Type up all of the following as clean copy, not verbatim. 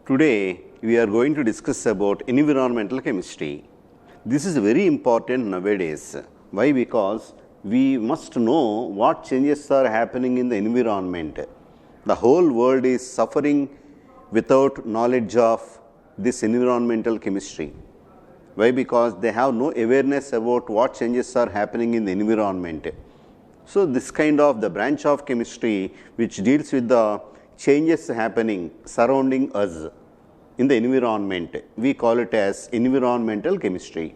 Today we are going to discuss about environmental chemistry. This is very important nowadays. Why? Because we must know what changes are happening in the environment. The whole world is suffering without knowledge of this environmental chemistry. Why? Because they have no awareness about what changes are happening in the environment. So, this kind of the branch of chemistry which deals with the changes happening surrounding us in the environment, we call it as environmental chemistry.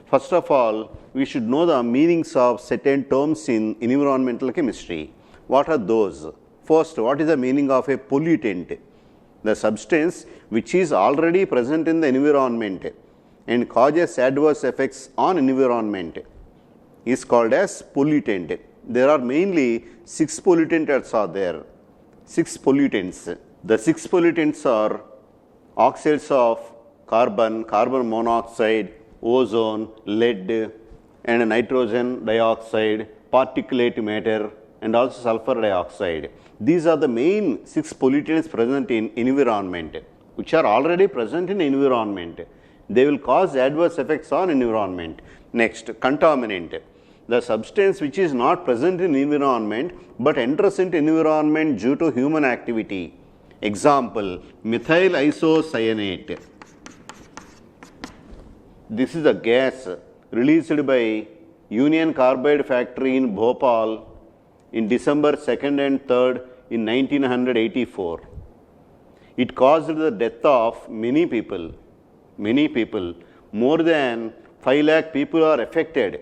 First of all, we should know the meanings of certain terms in environmental chemistry. What are those? First, what is the meaning of a pollutant? The substance which is already present in the environment and causes adverse effects on environment is called as pollutant. There are mainly 6 pollutants are there. 6 pollutants. The 6 pollutants are oxides of carbon, carbon monoxide, ozone, lead and nitrogen dioxide, particulate matter and also sulfur dioxide. These are the main 6 pollutants present in environment, which are already present in environment. They will cause adverse effects on environment. Next, contaminant. The substance which is not present in environment but enters into environment due to human activity. Example, methyl isocyanate. This is a gas released by Union Carbide factory in Bhopal in December 2nd and 3rd in 1984. It caused the death of many people. More than 5 lakh people are affected,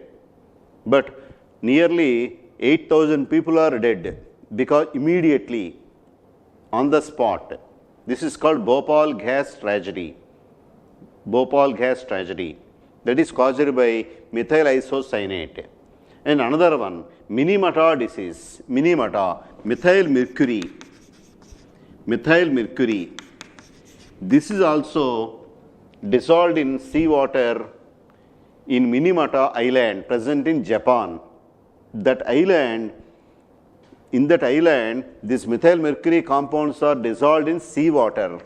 but nearly 8,000 people are dead because immediately on the spot. This is called Bhopal gas tragedy. Bhopal gas tragedy, that is caused by methyl isocyanate. And another one, Minamata disease. Minamata, methyl mercury. This is also dissolved in seawater in Minamata island present in Japan. In that island, these methyl mercury compounds are dissolved in seawater.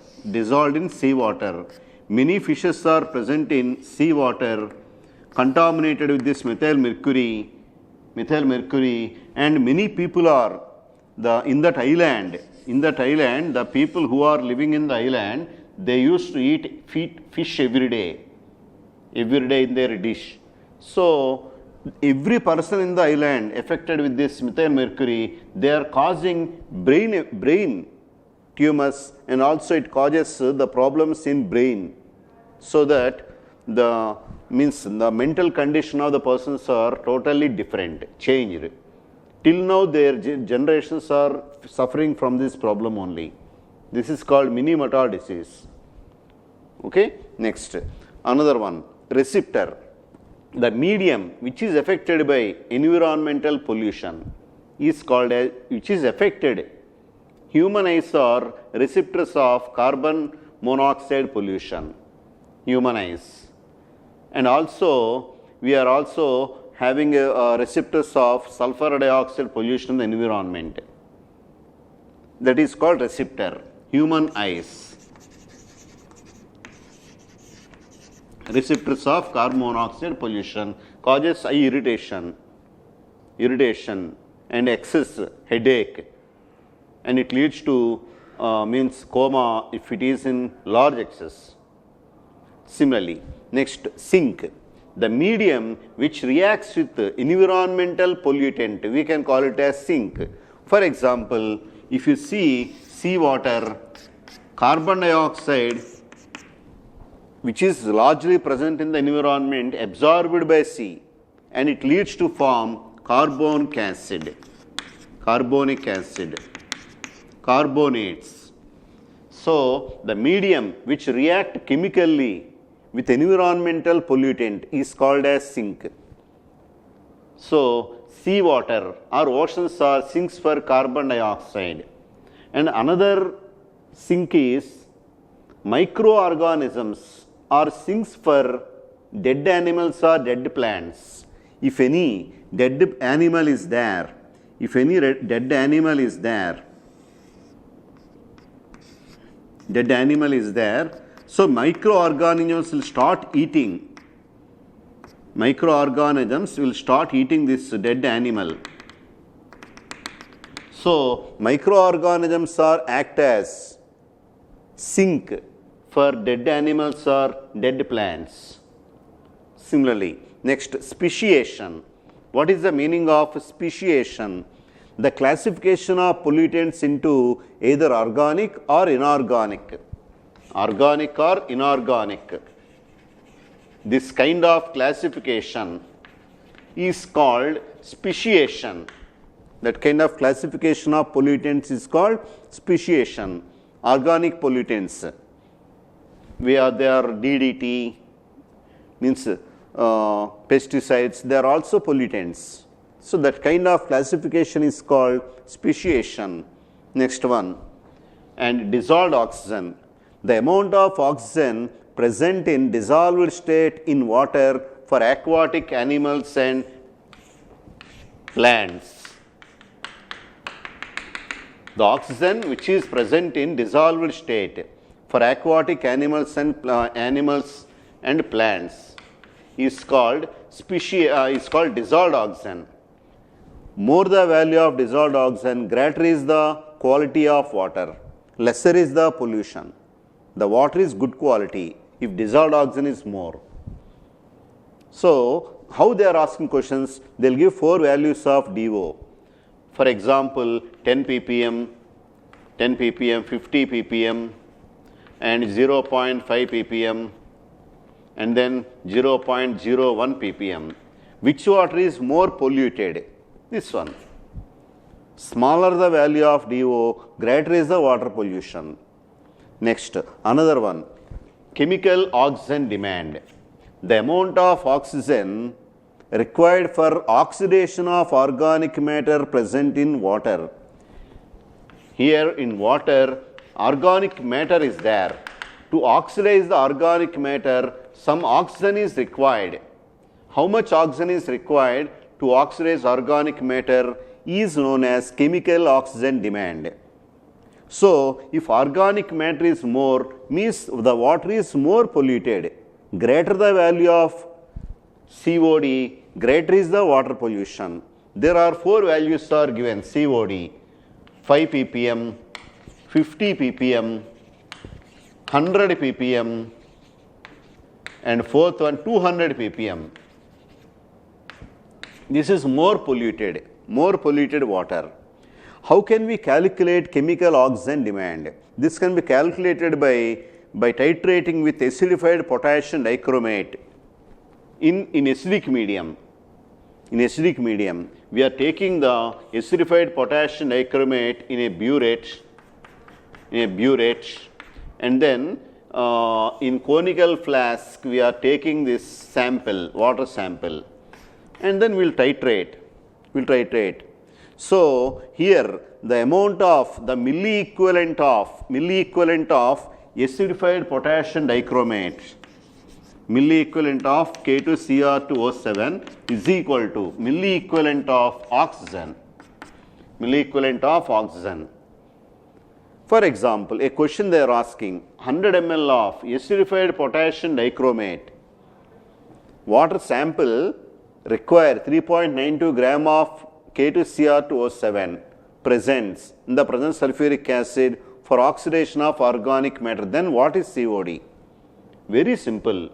Many fishes are present in seawater contaminated with this methyl mercury, and many people are in that island. The people who are living in the island, they used to eat fish every day in their dish. So, every person in the island affected with this methyl mercury, they are causing brain tumors, and also it causes the problems in brain, so that the mental condition of the persons are totally different, changed. Till now their generations are suffering from this problem only. This is called Minamata disease. Okay. Next, another one, receptor. The medium which is affected by environmental pollution is called as, which is affected, human eyes are receptors of carbon monoxide pollution, human eyes. And also we are also having receptors of sulfur dioxide pollution in the environment. That is called receptor, human eyes. Receptors of carbon monoxide pollution causes eye irritation and excess headache, and it leads to coma if it is in large excess. Similarly, next, sink. The medium which reacts with environmental pollutant, we can call it as sink. For example, if you see seawater, carbon dioxide which is largely present in the environment absorbed by sea, and it leads to form carbonic acid, carbonates. So, the medium which react chemically with environmental pollutant is called as sink. So, seawater or oceans are sinks for carbon dioxide, and another sink is microorganisms are sinks for dead animals or dead plants. If any dead animal is there, dead animal is there. So microorganisms will start eating. Microorganisms will start eating this dead animal. So microorganisms are act as sink for dead animals or dead plants. Similarly, next, speciation. What is the meaning of speciation? The classification of pollutants into either organic or inorganic. Organic or inorganic. This kind of classification is called speciation. That kind of classification of pollutants is called speciation. Organic pollutants, they are DDT, means pesticides, they are also pollutants. So that kind of classification is called speciation. Next one, and dissolved oxygen. The amount of oxygen present in dissolved state in water for aquatic animals and plants. The oxygen which is present in dissolved state for aquatic animals and plants is called dissolved oxygen. More the value of dissolved oxygen, greater is the quality of water, lesser is the pollution. The water is good quality if dissolved oxygen is more. So how they are asking questions? They will give 4 values of DO. For example, 10 ppm, 50 ppm and 0.5 ppm and then 0.01 ppm. Which water is more polluted? This one. Smaller the value of DO, greater is the water pollution. Next, another one, chemical oxygen demand. The amount of oxygen required for oxidation of organic matter present in water. Here in water, organic matter is there. To oxidize the organic matter, some oxygen is required. How much oxygen is required to oxidize organic matter is known as chemical oxygen demand. So, if organic matter is more, means the water is more polluted. Greater the value of COD, greater is the water pollution. There are 4 values are given: COD, 5 ppm, 50 ppm, 100 ppm and fourth one 200 ppm. This is more polluted water. How can we calculate chemical oxygen demand? This can be calculated by titrating with acidified potassium dichromate in acidic medium. In acidic medium, we are taking the acidified potassium dichromate in a burette, and then in conical flask we are taking this sample, water sample, and then we'll titrate. So here the amount of the milliequivalent of acidified potassium dichromate, milliequivalent of K2Cr2O7 is equal to milliequivalent of oxygen. For example, a question they are asking: 100 ml of acidified potassium dichromate, water sample require 3.92 gram of K2Cr2O7 presents in the present sulfuric acid for oxidation of organic matter. Then what is COD? Very simple.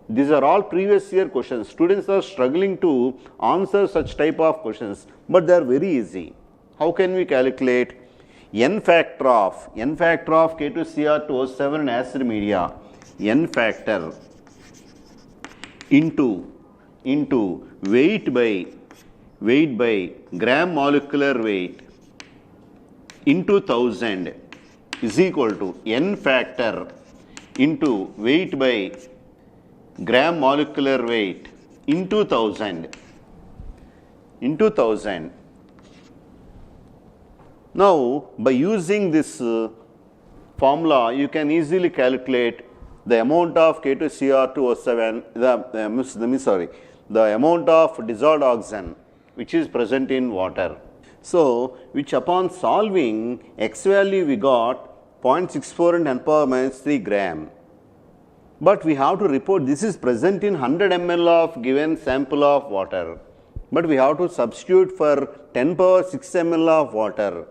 These are all previous year questions. Students are struggling to answer such type of questions, but they are very easy. How can we calculate? N factor of K2Cr2O7 acid media, N factor into weight by gram molecular weight into 1000 is equal to N factor into weight by gram molecular weight into 1000. Now, by using this formula, you can easily calculate the amount of K2Cr2O7, the amount of dissolved oxygen which is present in water. So, which upon solving, X value we got 0.64 in 10 power minus 3 gram. But we have to report this is present in 100 ml of given sample of water. But we have to substitute for 10 power 6 ml of water.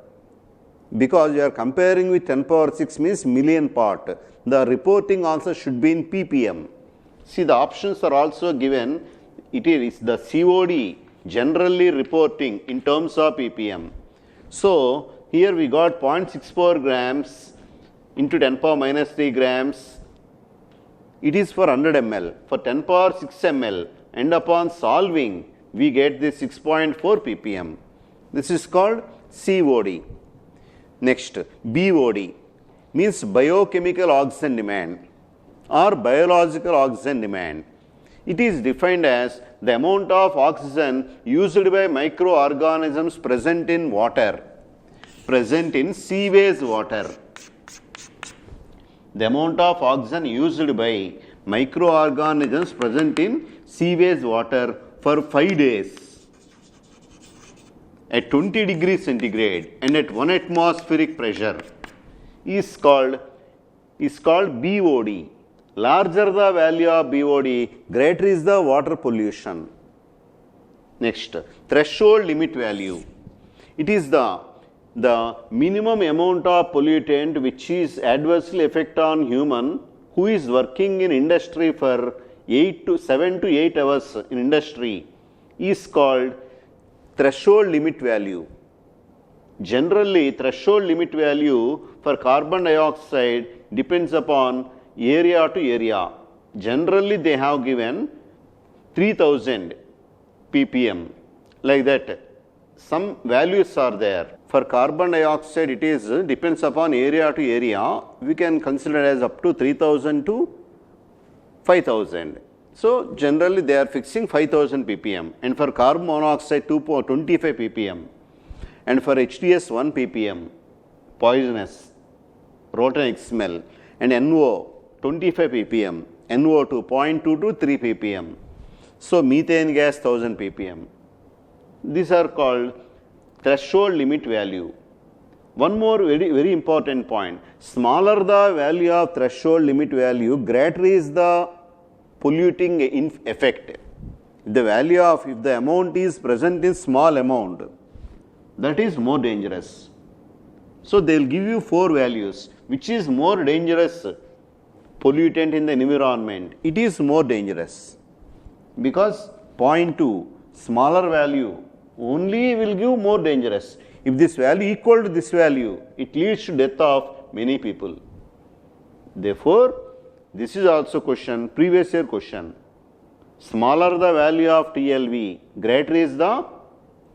Because you are comparing with 10 power 6 means million part. The reporting also should be in ppm. See, the options are also given. It is the COD generally reporting in terms of ppm. So, here we got 0.64 grams into 10 power minus 3 grams. It is for 100 ml. For 10 power 6 ml, and upon solving, we get this 6.4 ppm. This is called COD. Next, BOD means biochemical oxygen demand or biological oxygen demand. It is defined as the amount of oxygen used by microorganisms present in water, present in seawage water. The amount of oxygen used by microorganisms present in seawage water for 5 days at 20 degrees centigrade and at 1 atmospheric pressure is called BOD. Larger the value of BOD, greater is the water pollution. Next, threshold limit value. It is the minimum amount of pollutant which is adversely affect on human who is working in industry for 7 to 8 hours in industry is called threshold limit value. Generally, threshold limit value for carbon dioxide depends upon area to area. Generally, they have given 3000 ppm, like that. Some values are there. For carbon dioxide, it is depends upon area to area. We can consider as up to 3000 to 5000. So, generally they are fixing 5000 ppm, and for carbon monoxide 25 ppm, and for HTS 1 ppm, poisonous, rotonic smell, and NO 25 ppm, NO2 0.2 to 3 ppm. So, methane gas 1000 ppm. These are called threshold limit value. One more very important point, smaller the value of threshold limit value, greater is the polluting effect. The value of, if the amount is present in small amount, that is more dangerous. So, they will give you 4 values, which is more dangerous pollutant in the environment. It is more dangerous because 0.2 smaller value only will give more dangerous. If this value equal to this value, it leads to death of many people. Therefore, this is also question, previous year question. Smaller the value of TLV, greater is the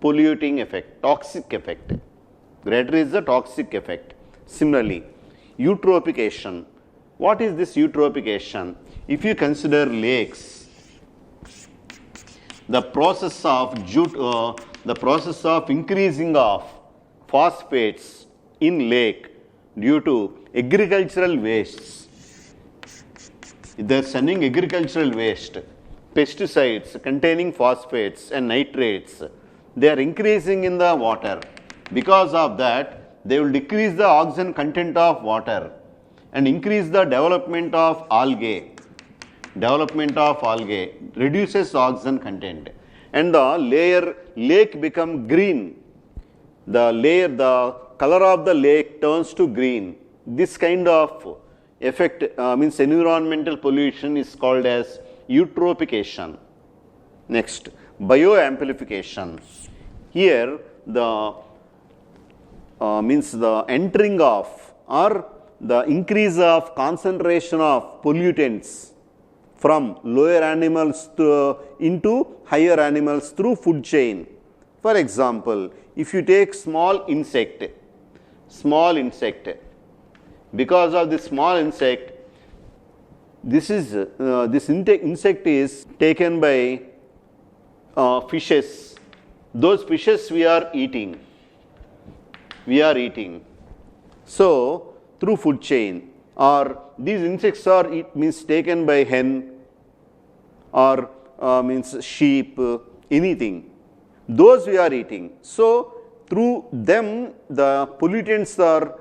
polluting effect, toxic effect. Greater is the toxic effect. Similarly, eutrophication. What is this eutrophication? If you consider lakes, the process of increasing of phosphates in lake due to agricultural wastes. They are sending agricultural waste, pesticides containing phosphates and nitrates. They are increasing in the water. Because of that, they will decrease the oxygen content of water and increase the development of algae. Development of algae reduces oxygen content, and the lake become green. The color of the lake turns to green. This kind of effect means environmental pollution is called as eutrophication. Next, bioamplification. Here the means the entering of or the increase of concentration of pollutants from lower animals into higher animals through food chain. For example, if you take small insect, because of this small insect, this insect is taken by fishes. Those fishes we are eating. So, through food chain, or these insects are taken by hen or means sheep, anything. Those we are eating. So, through them the pollutants are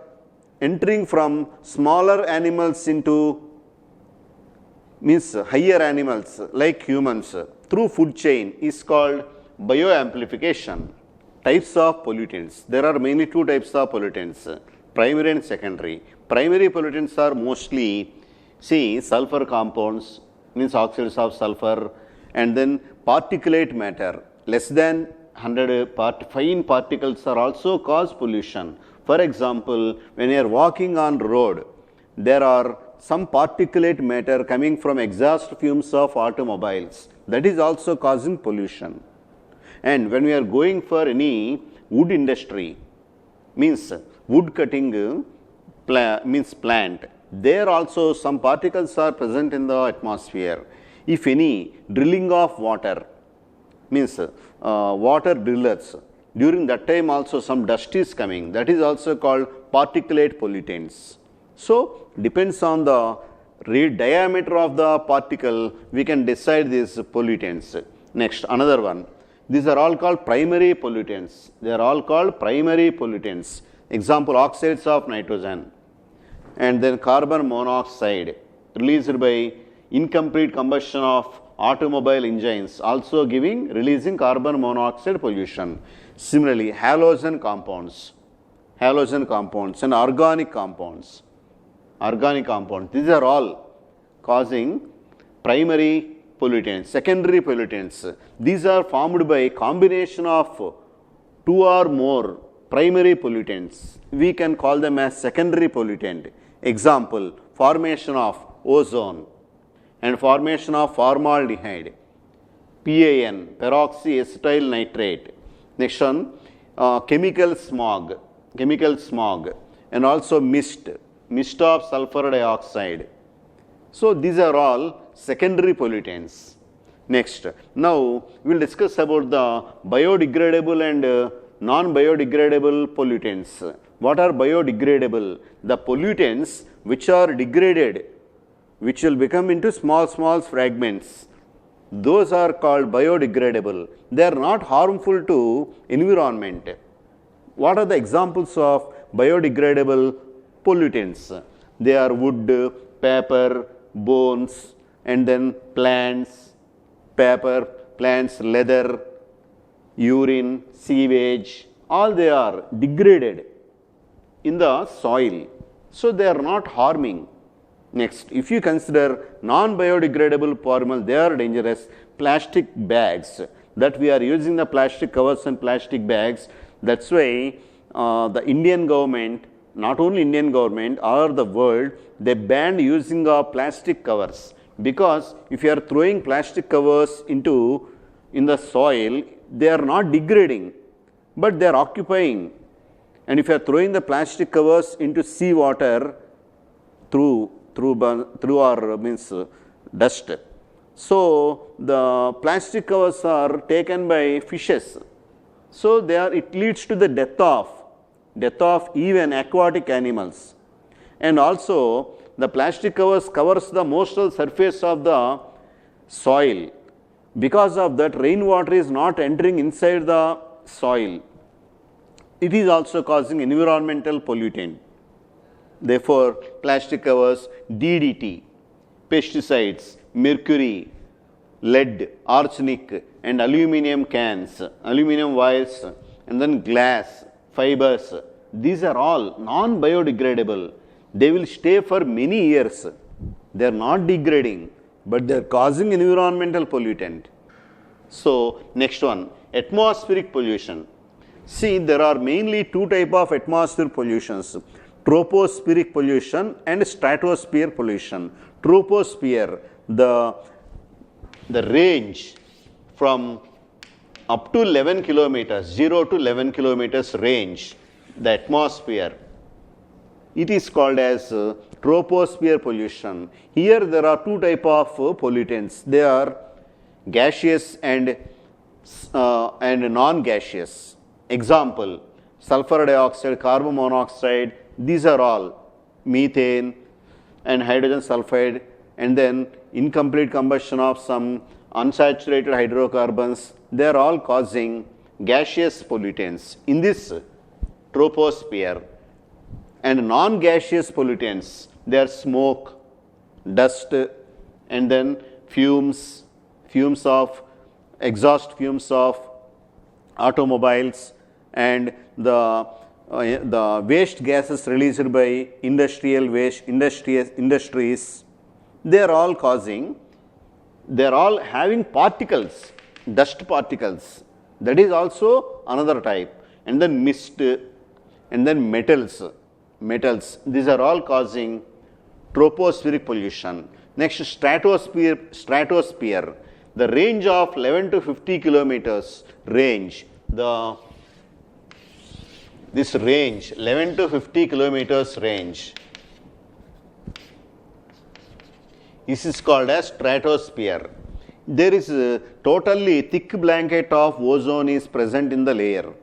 entering from smaller animals into means higher animals like humans through food chain is called bioamplification. Types of pollutants. There are mainly two types of pollutants, primary and secondary. Primary pollutants are mostly, see, sulfur compounds, means oxides of sulfur, and then particulate matter. Less than 100 fine particles are also cause pollution. For example, when you are walking on road, there are some particulate matter coming from exhaust fumes of automobiles. That is also causing pollution. And when we are going for any wood industry, means wood cutting means plant, there also some particles are present in the atmosphere. If any drilling of water, means water drillers, during that time also some dust is coming, that is also called particulate pollutants. So, depends on the diameter of the particle, we can decide these pollutants. Next, another one. These are all called primary pollutants. They are all called primary pollutants. Example, oxides of nitrogen and then carbon monoxide released by incomplete combustion of automobile engines, also releasing carbon monoxide pollution. Similarly, halogen compounds and organic compounds. These are all causing primary pollutants. Secondary pollutants, these are formed by combination of two or more primary pollutants. We can call them as secondary pollutant. Example, formation of ozone and formation of formaldehyde, PAN, peroxyacetyl nitrate. Next one, chemical smog, and also mist of sulfur dioxide. So, these are all secondary pollutants. Next, now we will discuss about the biodegradable and non-biodegradable pollutants. What are biodegradable? The pollutants which are degraded, which will become into small fragments. Those are called biodegradable. They are not harmful to environment. What are the examples of biodegradable pollutants? They are wood, paper, bones, and then plants, leather, urine, sewage, all they are degraded in the soil. So, they are not harming. Next, if you consider non-biodegradable polymers, they are dangerous. Plastic bags, that we are using the plastic covers and plastic bags. That's why the Indian government, not only Indian government, all over the world, they banned using of plastic covers, because if you are throwing plastic covers in the soil, they are not degrading, but they are occupying. And if you are throwing the plastic covers into sea water through our dust, so the plastic covers are taken by fishes. So, it leads to the death of even aquatic animals. And also the plastic covers the most of the surface of the soil. Because of that, rainwater is not entering inside the soil. It is also causing environmental pollutant. Therefore, plastic covers, DDT, pesticides, mercury, lead, arsenic, and aluminum cans, aluminum vials, and then glass, fibers. These are all non-biodegradable. They will stay for many years. They are not degrading, but they are causing environmental pollutant. So, next one, atmospheric pollution. See, there are mainly two types of atmospheric pollutions, tropospheric pollution and stratosphere pollution. Troposphere, the range from up to 11 kilometers, 0 to 11 kilometers range, the atmosphere, it is called as troposphere pollution. Here there are two types of pollutants. They are gaseous and non-gaseous. Example, sulfur dioxide, carbon monoxide, these are all methane and hydrogen sulfide, and then incomplete combustion of some unsaturated hydrocarbons. They are all causing gaseous pollutants in this troposphere. And non-gaseous pollutants, they are smoke, dust, and then fumes of exhaust fumes of automobiles, and the waste gases released by industrial waste industries. They are all having particles, dust particles. That is also another type. And then mist, and then metals. These are all causing tropospheric pollution. Next, stratosphere. The range of 11 to 50 kilometers range. This range, 11 to 50 kilometers range, this is called as stratosphere. There is a totally thick blanket of ozone is present in the layer,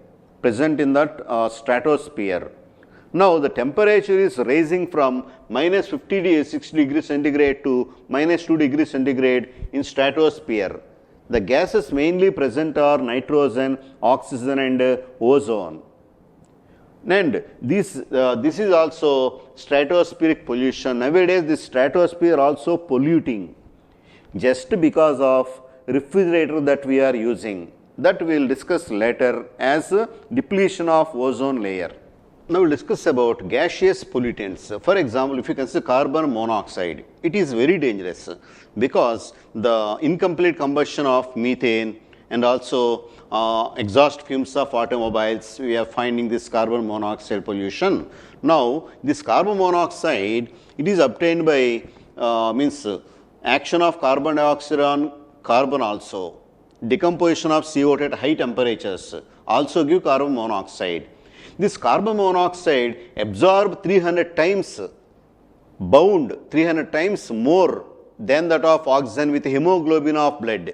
present in that stratosphere. Now, the temperature is rising from minus 6 degrees centigrade to minus 2 degrees centigrade in stratosphere. The gases mainly present are nitrogen, oxygen, and ozone. And this is also stratospheric pollution. Nowadays, this stratosphere also polluting just because of refrigerator that we are using. That we will discuss later as a depletion of ozone layer. Now, we will discuss about gaseous pollutants. For example, if you consider carbon monoxide, it is very dangerous because the incomplete combustion of methane and also exhaust fumes of automobiles, we are finding this carbon monoxide pollution. Now, this carbon monoxide, it is obtained by action of carbon dioxide on carbon also. Decomposition of CO2 at high temperatures also give carbon monoxide. This carbon monoxide absorb 300 times, bound 300 times more than that of oxygen with hemoglobin of blood.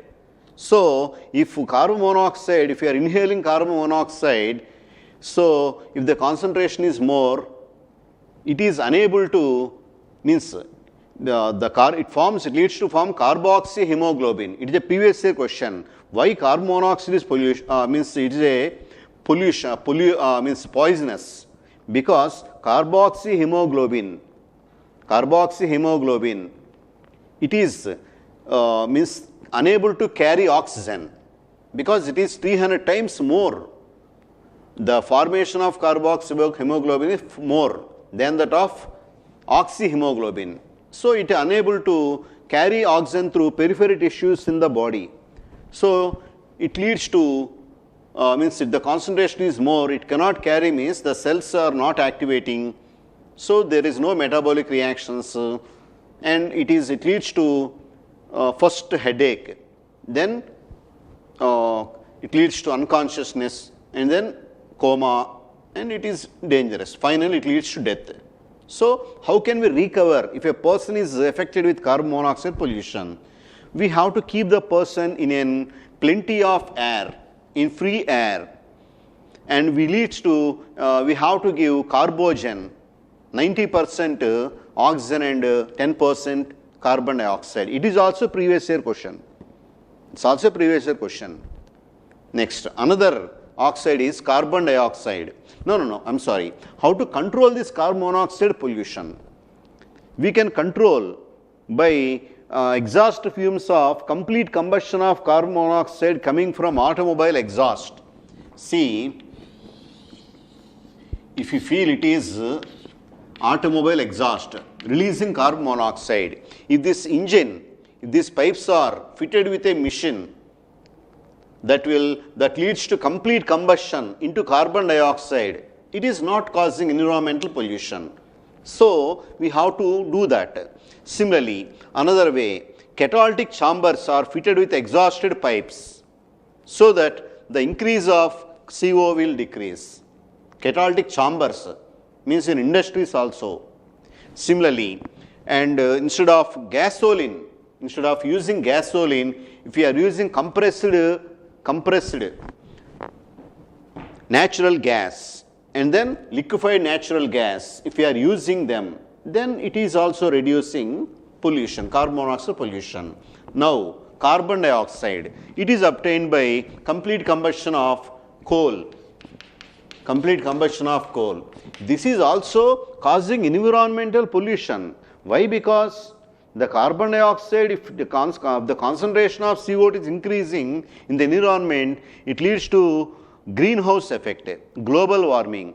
So, if carbon monoxide, if you are inhaling carbon monoxide, so if the concentration is more, it is unable to, it leads to form carboxyhemoglobin. It is a previous year question. Why carbon monoxide is pollution? It is a pollution, poisonous, because carboxyhemoglobin, it is unable to carry oxygen because it is 300 times more. The formation of carboxyhemoglobin is more than that of oxyhemoglobin. So, it is unable to carry oxygen through peripheral tissues in the body. So, it leads to if the concentration is more, it cannot carry, means the cells are not activating. So, there is no metabolic reactions and it leads to first headache, then it leads to unconsciousness and then coma, and it is dangerous. Finally, it leads to death. So, how can we recover if a person is affected with carbon monoxide pollution? We have to keep the person in plenty of air, in free air, and we have to give carbogen, 90% oxygen and 10% carbon dioxide. It is also previous year question. It's also previous year question. Next, another oxide is carbon dioxide. No, I'm sorry. How to control this carbon monoxide pollution? We can control by exhaust fumes of complete combustion of carbon monoxide coming from automobile exhaust. See, if you feel it is automobile exhaust releasing carbon monoxide, if this engine, if these pipes are fitted with a machine that leads to complete combustion into carbon dioxide, it is not causing environmental pollution. So, we have to do that. Similarly, another way, catalytic chambers are fitted with exhausted pipes so that the increase of CO will decrease. Catalytic chambers means in industries also. Similarly, and instead of using gasoline, if we are using compressed natural gas and then liquefied natural gas, if we are using them, then it is also reducing pollution, carbon monoxide pollution. Now, carbon dioxide, it is obtained by complete combustion of coal. complete combustion of coal. This is also causing environmental pollution. Why? Because the carbon dioxide, if the concentration of CO2 is increasing in the environment, it leads to greenhouse effect, global warming.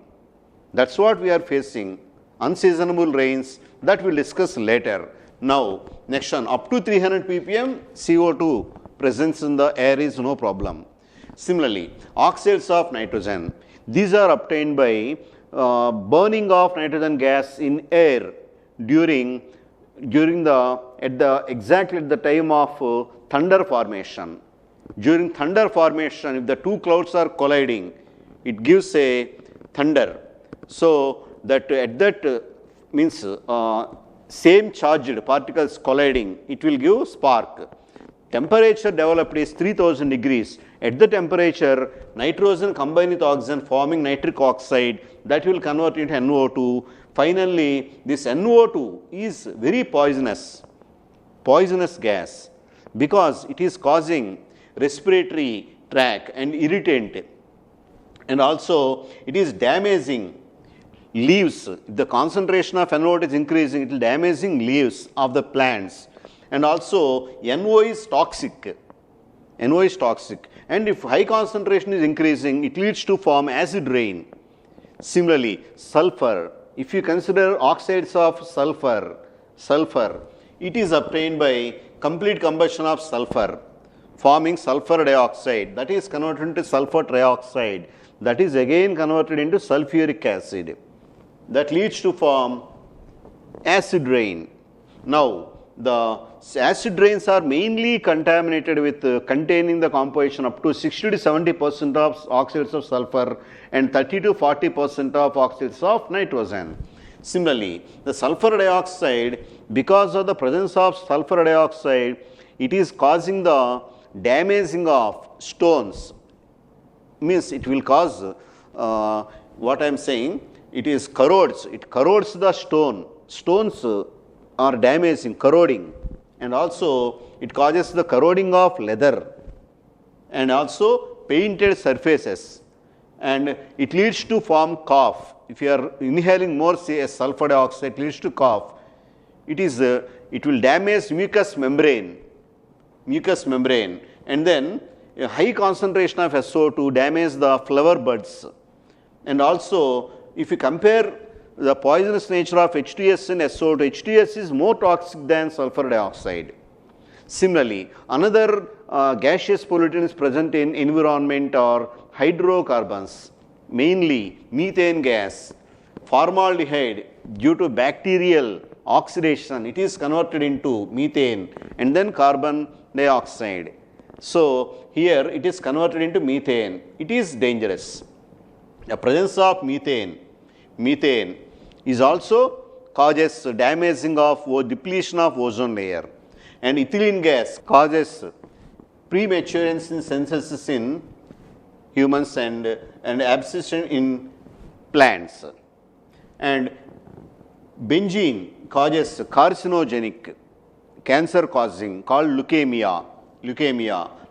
That's what we are facing. Unseasonable rains, that we'll discuss later. Now, next one, up to 300 ppm CO2 presence in the air is no problem. Similarly, oxides of nitrogen, these are obtained by burning of nitrogen gas in air exactly at the time of thunder formation. During thunder formation, if the two clouds are colliding, it gives a thunder. So that at that means same charged particles colliding, it will give spark. Temperature developed is 3000 degrees. At the temperature, nitrogen combine with oxygen forming nitric oxide, that will convert into NO2. Finally, this NO2 is very poisonous gas, because it is causing respiratory tract and irritant, and also it is damaging leaves. If the concentration of NO2 is increasing, it will damaging leaves of the plants, and also NO is toxic. NO is toxic, and if high concentration is increasing, it leads to form acid rain. Similarly, sulfur, if you consider oxides of sulfur, it is obtained by complete combustion of sulfur, forming sulfur dioxide, that is converted into sulfur trioxide, that is again converted into sulfuric acid, that leads to form acid rain. Now, the acid rains are mainly contaminated with containing the composition up to 60 to 70% of oxides of sulfur and 30 to 40% of oxides of nitrogen. Similarly, the sulfur dioxide, because of the presence of sulfur dioxide, it is causing the damaging of stones. Means it will cause what I am saying, it corrodes the stone. Stones are damaging, corroding, and also it causes the corroding of leather and also painted surfaces, and it leads to form cough. If you are inhaling more sulfur dioxide, it leads to cough. It will damage mucous membrane, and then a high concentration of SO2 damage the flower buds. And also, if you compare the poisonous nature of H2S and SO2, H2S is more toxic than sulfur dioxide. Similarly, another gaseous pollutants present in environment are hydrocarbons, mainly methane gas, formaldehyde. Due to bacterial oxidation, it is converted into methane and then carbon dioxide. So here it is converted into methane. It is dangerous. The presence of methane is also causes damaging of depletion of ozone layer, and ethylene gas causes premature synthesis in humans and abscission in plants, and benzene causes carcinogenic, cancer causing, called leukemia.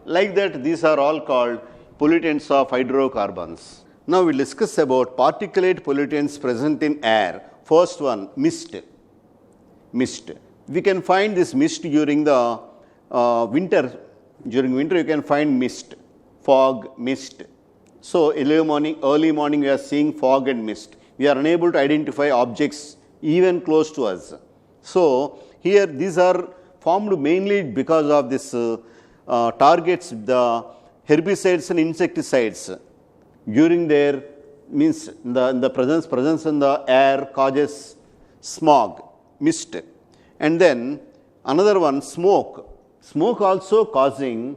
Like that, these are all called pollutants of hydrocarbons. Now we will discuss about particulate pollutants present in air. First one, mist. We can find this mist during the winter. During winter you can find mist, fog, mist. So early morning we are seeing fog and mist. We are unable to identify objects even close to us. So here these are formed mainly because of this targets, the herbicides and insecticides during their means the presence in the air causes smog, mist. And then another one, smoke also causing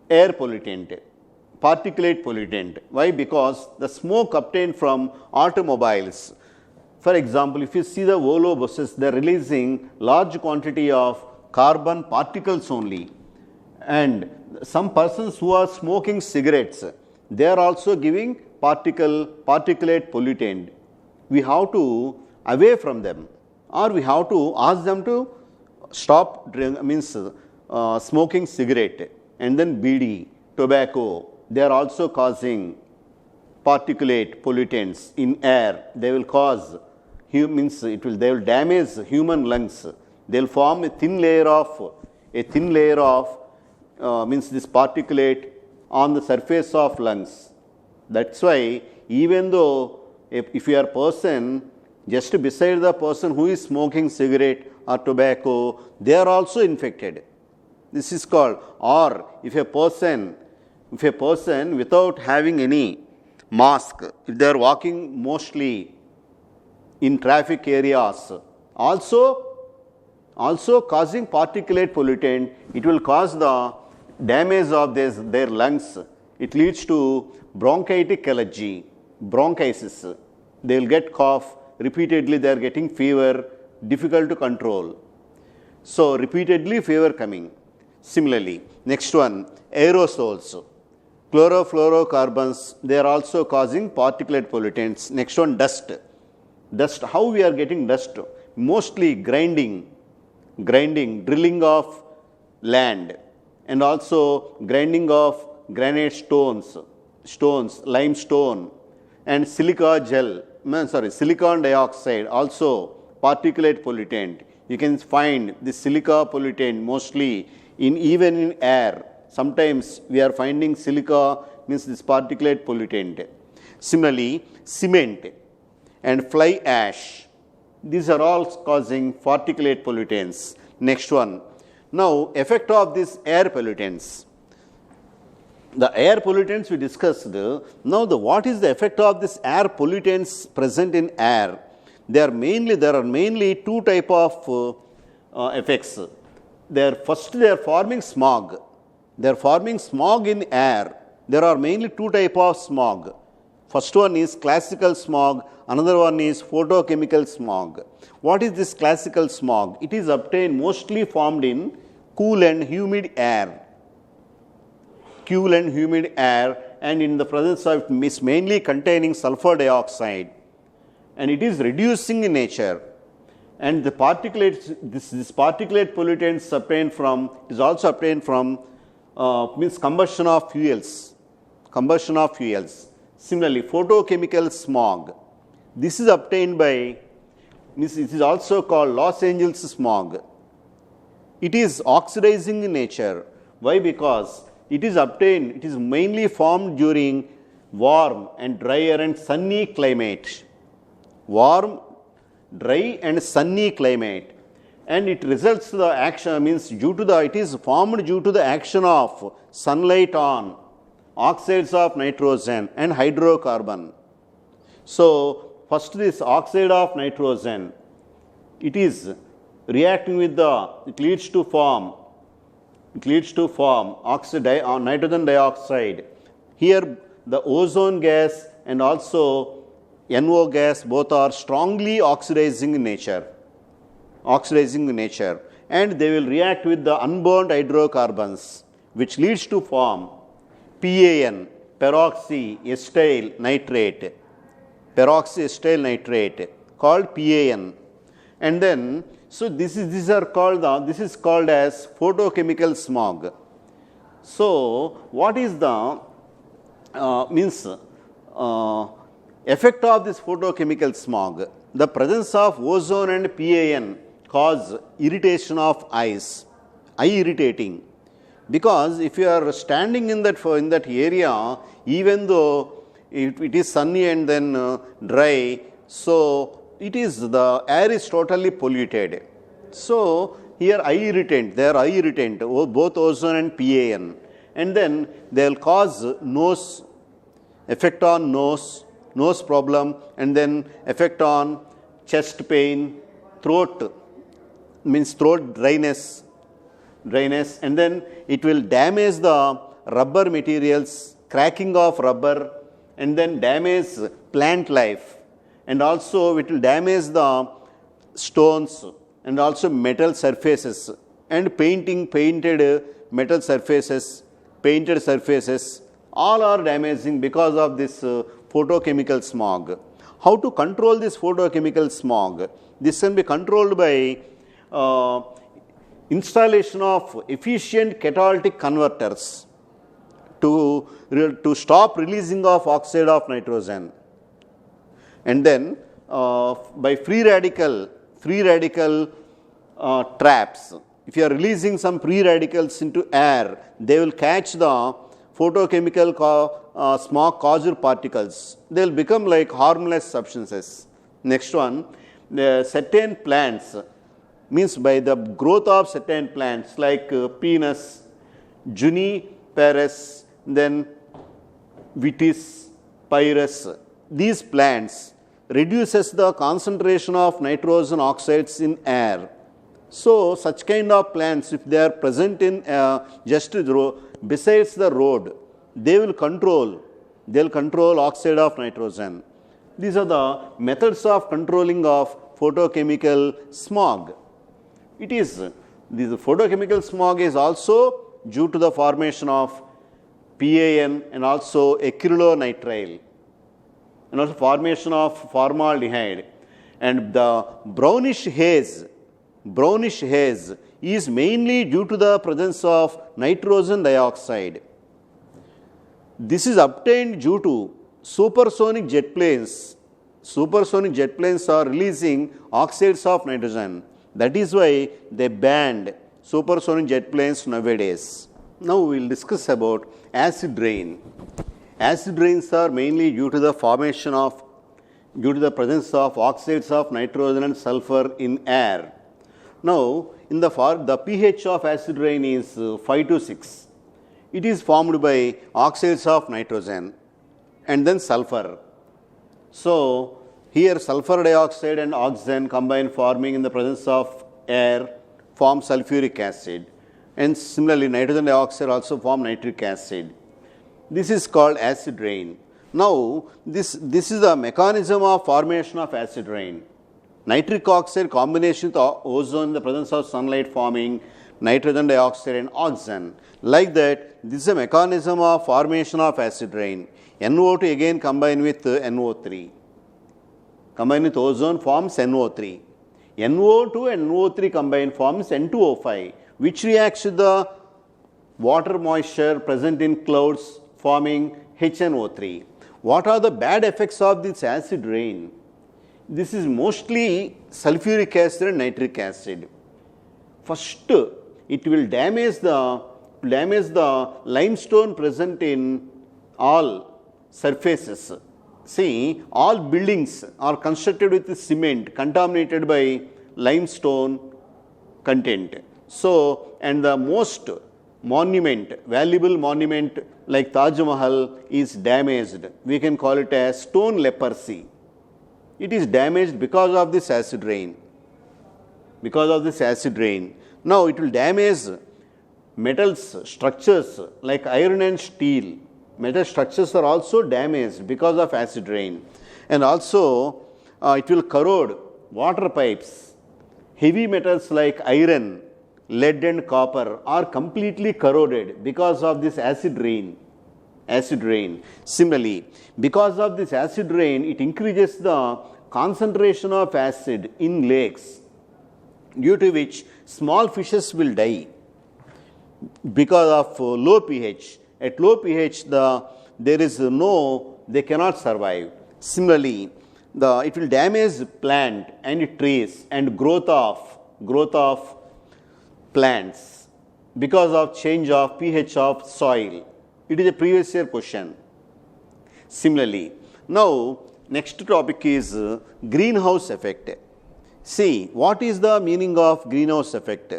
air pollutant, particulate pollutant. Why? Because the smoke obtained from automobiles, for example, if you see the Volvo buses, they are releasing large quantity of carbon particles only, and some persons who are smoking cigarettes, they are also giving particulate pollutant. We have to away from them, or we have to ask them to stop smoking cigarette. And then BD, tobacco, they are also causing particulate pollutants in air, they will cause, they will damage human lungs. They will form a thin layer of this particulate on the surface of lungs. That's why even though if you are a person just beside the person who is smoking cigarette or tobacco, they are also infected. This is called, or if a person without having any mask, if they are walking mostly in traffic areas, also causing particulate pollutant, it will cause the damage of their lungs. It leads to bronchitic allergy, bronchitis. They will get cough, repeatedly they are getting fever, difficult to control. So, repeatedly fever coming. Similarly, next one, aerosols, chlorofluorocarbons, they are also causing particulate pollutants. Next one, dust. Dust, how we are getting dust? Mostly grinding, drilling of land, and also grinding of granite stones, limestone, and silicon dioxide, also particulate pollutant. You can find the silica pollutant mostly even in air. Sometimes we are finding silica, means this particulate pollutant. Similarly, cement and fly ash, these are all causing particulate pollutants. Next one. Now, effect of these air pollutants. The air pollutants we discussed. Now, what is the effect of this air pollutants present in air? There are mainly two type of effects. First, they are forming smog. They are forming smog in air. There are mainly two type of smog. First one is classical smog, another one is photochemical smog. What is this classical smog? It is mostly formed in cool and humid air. And in the presence of it is mainly containing sulfur dioxide, and it is reducing in nature. And the particulates, this particulate pollutants is also obtained from combustion of fuels. Similarly, photochemical smog, this is obtained by, it is also called Los Angeles smog. It is oxidizing in nature. Why? Because it is mainly formed during warm and drier and sunny climate. And it results the action, it is formed due to the action of sunlight on oxides of nitrogen and hydrocarbon. So, first this oxide of nitrogen, it is reacting with it leads to form nitrogen dioxide. Here the ozone gas and also NO gas both are strongly oxidizing in nature, and they will react with the unburned hydrocarbons, which leads to form PAN, peroxyacetyl nitrate, called PAN. And then, so this is called as photochemical smog. So, what is the effect of this photochemical smog? The presence of ozone and PAN cause irritation of eyes, eye irritating. Because if you are standing in that area, even though it is sunny and then dry, so the air is totally polluted. So, here eye irritant, both ozone and PAN, and then they will cause effect on nose problem, and then effect on chest pain, throat dryness, and then it will damage the rubber materials, cracking of rubber, and then damage plant life, and also it will damage the stones and also metal surfaces, and painted metal surfaces, painted surfaces, all are damaging because of this photochemical smog. How to control this photochemical smog? This can be controlled by installation of efficient catalytic converters. to stop releasing of oxide of nitrogen. And then by free radical traps, if you are releasing some free radicals into air, they will catch the photochemical smog caused particles. They will become like harmless substances. Next one, the certain plants, means by the growth of certain plants like Pinus, Juniperus, then Vitis, Pyrus. These plants reduces the concentration of nitrogen oxides in air. So, such kind of plants, if they are present in just besides the road, they will control oxide of nitrogen. These are the methods of controlling of photochemical smog. It is, this photochemical smog is also due to the formation of PAN and also acrylonitrile and also formation of formaldehyde, and the brownish haze is mainly due to the presence of nitrogen dioxide. This is obtained due to supersonic jet planes. Supersonic jet planes are releasing oxides of nitrogen. That is why they banned supersonic jet planes nowadays. Now we will discuss about acid rain. Acid rains are mainly due to the presence of oxides of nitrogen and sulfur in air. Now, in the pH of acid rain is 5 to 6. It is formed by oxides of nitrogen and then sulfur. So, here sulfur dioxide and oxygen combine, forming in the presence of air form sulfuric acid, and similarly nitrogen dioxide also form nitric acid. This is called acid rain. Now, this is the mechanism of formation of acid rain. Nitric oxide combination with ozone in the presence of sunlight forming nitrogen dioxide and oxygen. Like that, this is a mechanism of formation of acid rain. NO2 again combine with NO3. Combine with ozone forms NO3. NO2 and NO3 combine forms N2O5, which reacts with the water moisture present in clouds forming HNO3. What are the bad effects of this acid rain? This is mostly sulfuric acid and nitric acid. First, it will damage the limestone present in all surfaces. See, all buildings are constructed with cement contaminated by limestone content. So, and the most valuable monument like Taj Mahal is damaged. We can call it as stone leprosy. It is damaged because of this acid rain. Now, it will damage metals structures like iron and steel. Metal structures are also damaged because of acid rain, and also it will corrode water pipes. Heavy metals like iron, lead and copper are completely corroded because of this acid rain. Similarly, because of this acid rain, it increases the concentration of acid in lakes, due to which small fishes will die because of low pH. At low pH, they cannot survive. Similarly, it will damage plant and trees and growth of plants because of change of pH of soil. It is a previous year question. Similarly, now next topic is greenhouse effect. See, what is the meaning of greenhouse effect?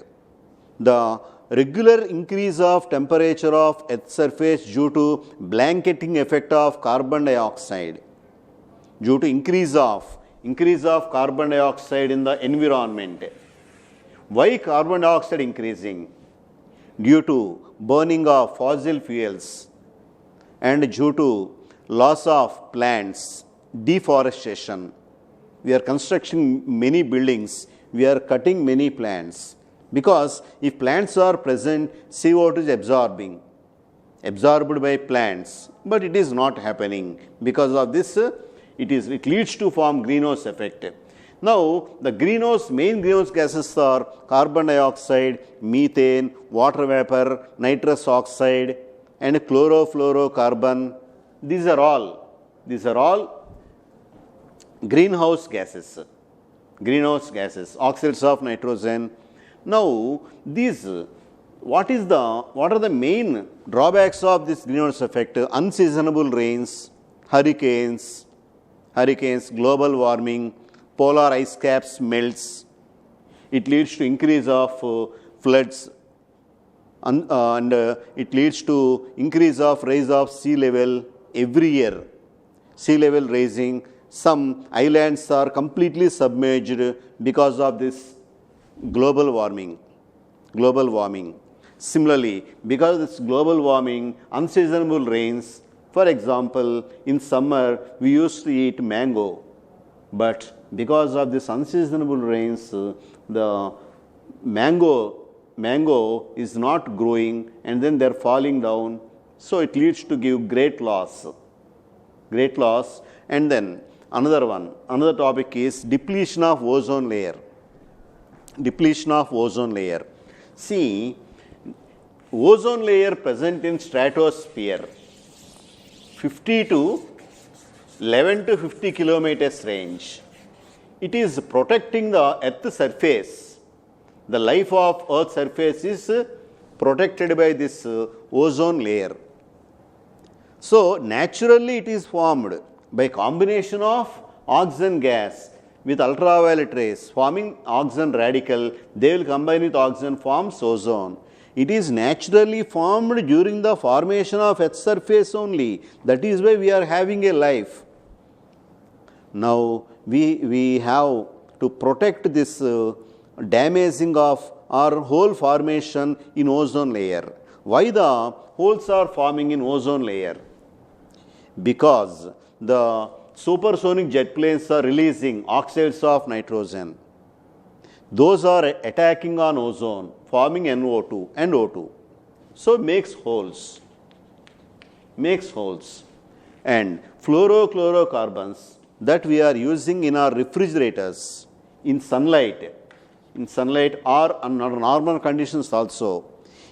The regular increase of temperature of Earth's surface due to blanketing effect of carbon dioxide. Due to increase of carbon dioxide in the environment. Why carbon dioxide increasing? Due to burning of fossil fuels and due to loss of plants, deforestation. We are constructing many buildings, we are cutting many plants. Because if plants are present, CO2 is absorbed by plants, but it is not happening. Because of this, it leads to form greenhouse effect. Now, the main greenhouse gases are carbon dioxide, methane, water vapor, nitrous oxide, and chlorofluorocarbon. These are all greenhouse gases, oxides of nitrogen. Now, what are the main drawbacks of this greenhouse effect? Unseasonable rains, hurricanes, global warming, polar ice caps melts. It leads to increase of floods and it leads to increase of rise of sea level every year. Sea level rising. Some islands are completely submerged because of this global warming. Similarly, because of this global warming, unseasonable rains, for example, in summer we used to eat mango, but because of this unseasonable rains, the mango is not growing and then they are falling down, so it leads to give great loss. And then another topic is depletion of ozone layer. See, ozone layer present in stratosphere 11 to 50 kilometers range. It is protecting the earth surface. The life of earth surface is protected by this ozone layer. So naturally it is formed by combination of oxygen gas with ultraviolet rays forming oxygen radical. They will combine with oxygen, forms ozone. It is naturally formed during the formation of Earth's surface only. That is why we are having a life. Now we have to protect this damaging of our hole formation in ozone layer. Why the holes are forming in ozone layer? Because the supersonic jet planes are releasing oxides of nitrogen. Those are attacking on ozone, forming NO2 and O2. So makes holes. And fluorochlorocarbons that we are using in our refrigerators, in sunlight or under normal conditions also,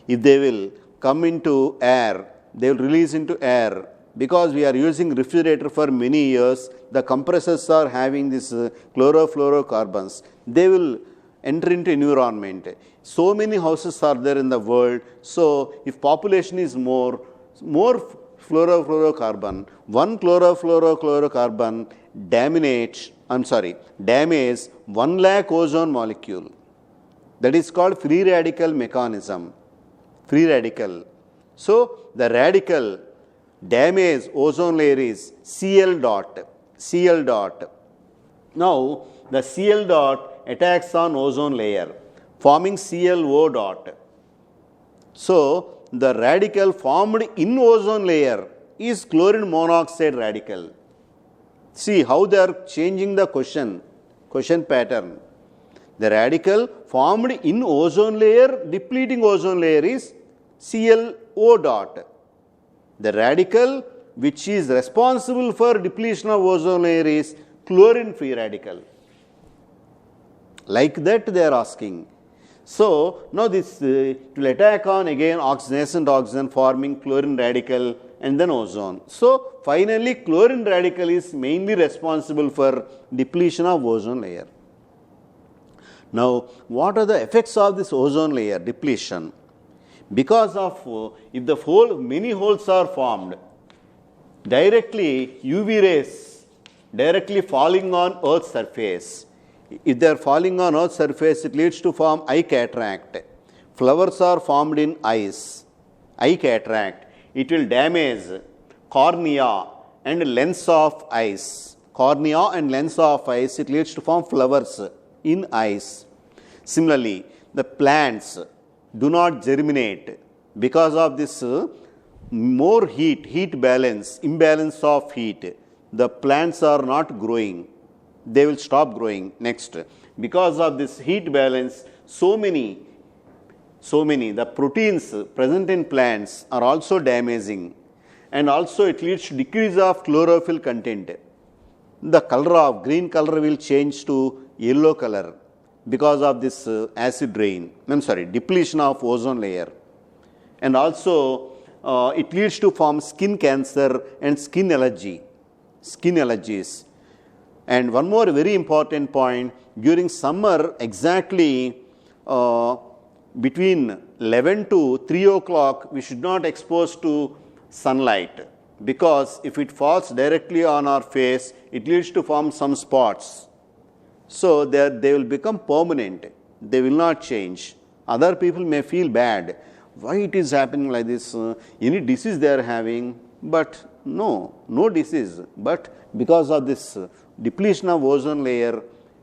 if they will come into air, they will release into air. Because we are using refrigerator for many years, the compressors are having this chlorofluorocarbons. They will enter into environment. So many houses are there in the world. So if population is more fluorofluorocarbon, one chlorofluorocarbon damage 1 lakh ozone molecule. That is called free radical mechanism. So the radical damage ozone layer is Cl dot. Now the Cl dot attacks on ozone layer, forming ClO dot. So the radical formed in ozone layer is chlorine monoxide radical. See how they are changing the question pattern. The radical formed in ozone layer, depleting ozone layer is ClO dot. The radical which is responsible for depletion of ozone layer is chlorine free radical. Like that they are asking. So now this will attack on again nascent oxygen forming chlorine radical and then ozone. So finally chlorine radical is mainly responsible for depletion of ozone layer. Now what are the effects of this ozone layer depletion? Because of if the many holes are formed, directly UV rays directly falling on Earth's surface. If they are falling on Earth's surface, it leads to form eye cataract. Flowers are formed in eyes, eye cataract. It will damage cornea and lens of eyes. It leads to form flowers in eyes. Similarly, the plants do not germinate because of this more imbalance of heat. The plants are not growing. They will stop growing. Next, because of this heat balance, so many the proteins present in plants are also damaging, and also it leads to decrease of chlorophyll content. The color of green color will change to yellow color because of this depletion of ozone layer. And also it leads to form skin cancer and skin allergies. And one more very important point, during summer exactly between 11 to 3 o'clock we should not expose to sunlight, because if it falls directly on our face it leads to form some spots. So they will become permanent, they will not change. Other people may feel bad, why it is happening like this, any disease they are having, but no disease, but because of this depletion of ozone layer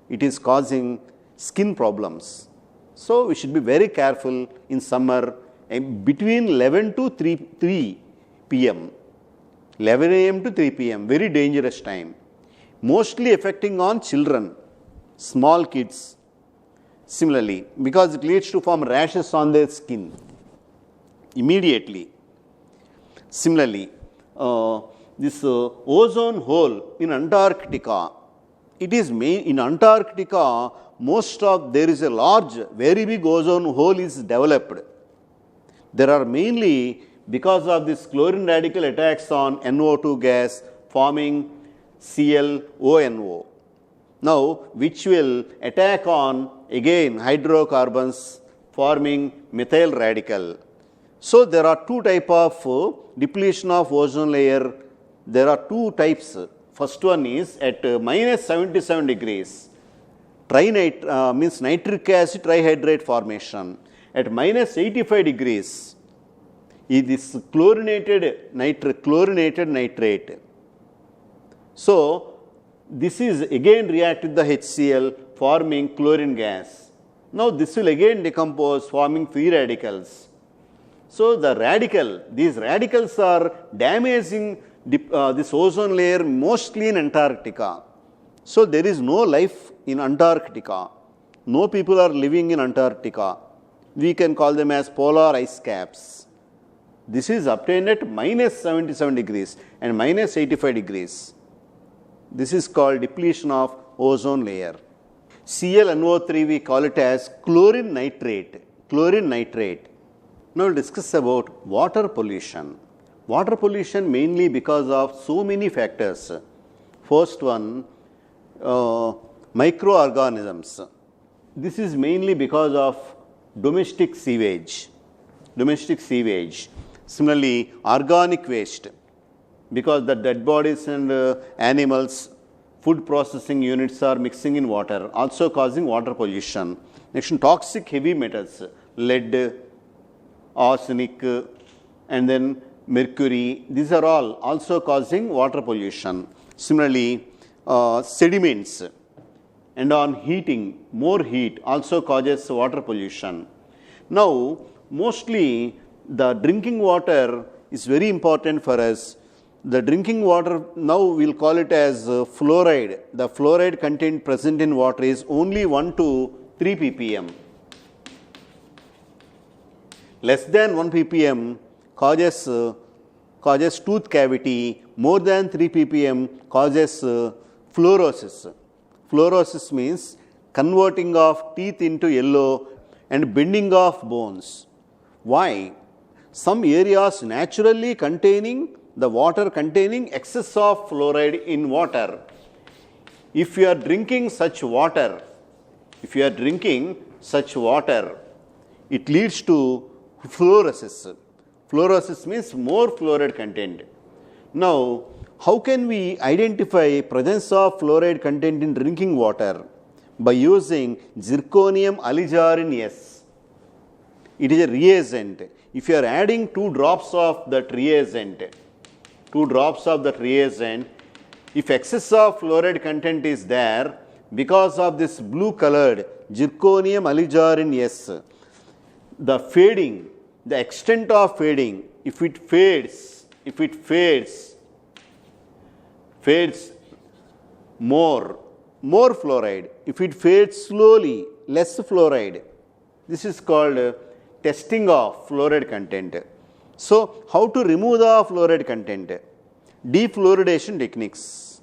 it is causing skin problems. So we should be very careful in summer between 11 to 3 p.m. 11 a.m. to 3 p.m. very dangerous time, mostly affecting on children, small kids. Similarly, because it leads to form rashes on their skin immediately. Similarly, this ozone hole in Antarctica, it is in Antarctica there is a large, very big ozone hole is developed. There are mainly because of this chlorine radical attacks on NO2 gas forming ClONO. Now, which will attack on again hydrocarbons forming methyl radical. So, there are two types of depletion of ozone layer. There are two types. First one is at minus 77 degrees. Means nitric acid trihydrate formation. At minus 85 degrees, it is chlorinated nitrate. So, this is again react with the HCl forming chlorine gas. Now, this will again decompose forming free radicals. So, these radicals are damaging this ozone layer mostly in Antarctica. So, there is no life in Antarctica. No people are living in Antarctica. We can call them as polar ice caps. This is obtained at minus 77 degrees and minus 85 degrees. This is called depletion of ozone layer. ClNO3 we call it as chlorine nitrate. Now, we will discuss about water pollution. Water pollution mainly because of so many factors. First one, microorganisms. This is mainly because of domestic sewage. Similarly, organic waste, because the dead bodies and animals, food processing units are mixing in water, also causing water pollution. Next, toxic heavy metals, lead, arsenic, and then mercury, these are all also causing water pollution. Similarly, sediments and on heating, more heat also causes water pollution. Now, mostly the drinking water is very important for us. The drinking water, now we will call it as fluoride. The fluoride content present in water is only 1 to 3 ppm. Less than 1 ppm causes tooth cavity, more than 3 ppm causes fluorosis. Fluorosis means converting of teeth into yellow and bending of bones. Why? Some areas naturally containing the water containing excess of fluoride in water. If you are drinking such water, it leads to fluorosis. Fluorosis means more fluoride content. Now, how can we identify presence of fluoride content in drinking water? By using zirconium alizarin S. It is a reagent. If you are adding 2 drops of that reagent, if excess of fluoride content is there, because of this blue colored zirconium alizarin S, the fading, the extent of fading, if it fades more fluoride. If it fades slowly, less fluoride. This is called testing of fluoride content. So, how to remove the fluoride content? Defluoridation techniques.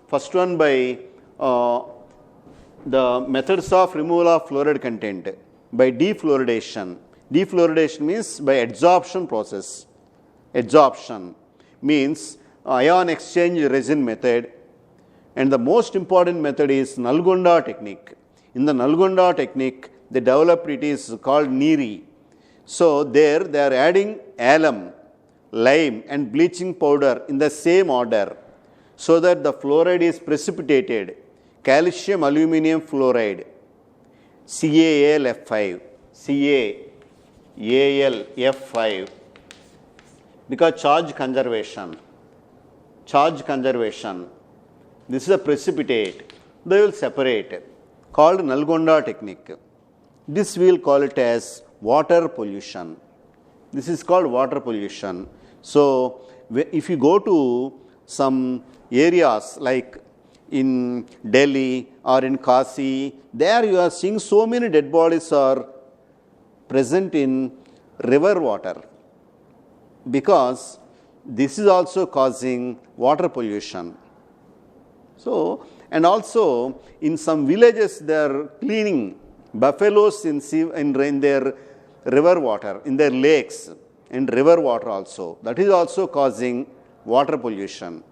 First one by the methods of removal of fluoride content by defluoridation. Defluoridation means by adsorption process. Adsorption means ion exchange resin method, and the most important method is Nalgonda technique. In the Nalgonda technique, they developed it is called Neeri. So there they are adding alum, lime and bleaching powder in the same order so that the fluoride is precipitated. Calcium aluminum fluoride, CaAlF5, CaAlF5, because charge conservation. This is a precipitate. They will separate, called Nalgonda technique. This we will call it as water pollution. This is called water pollution. So if you go to some areas like in Delhi or in Kashi, there you are seeing so many dead bodies are present in river water, because this is also causing water pollution. So, and also in some villages they are cleaning buffaloes in their river water, in their lakes and river water also. That is also causing water pollution.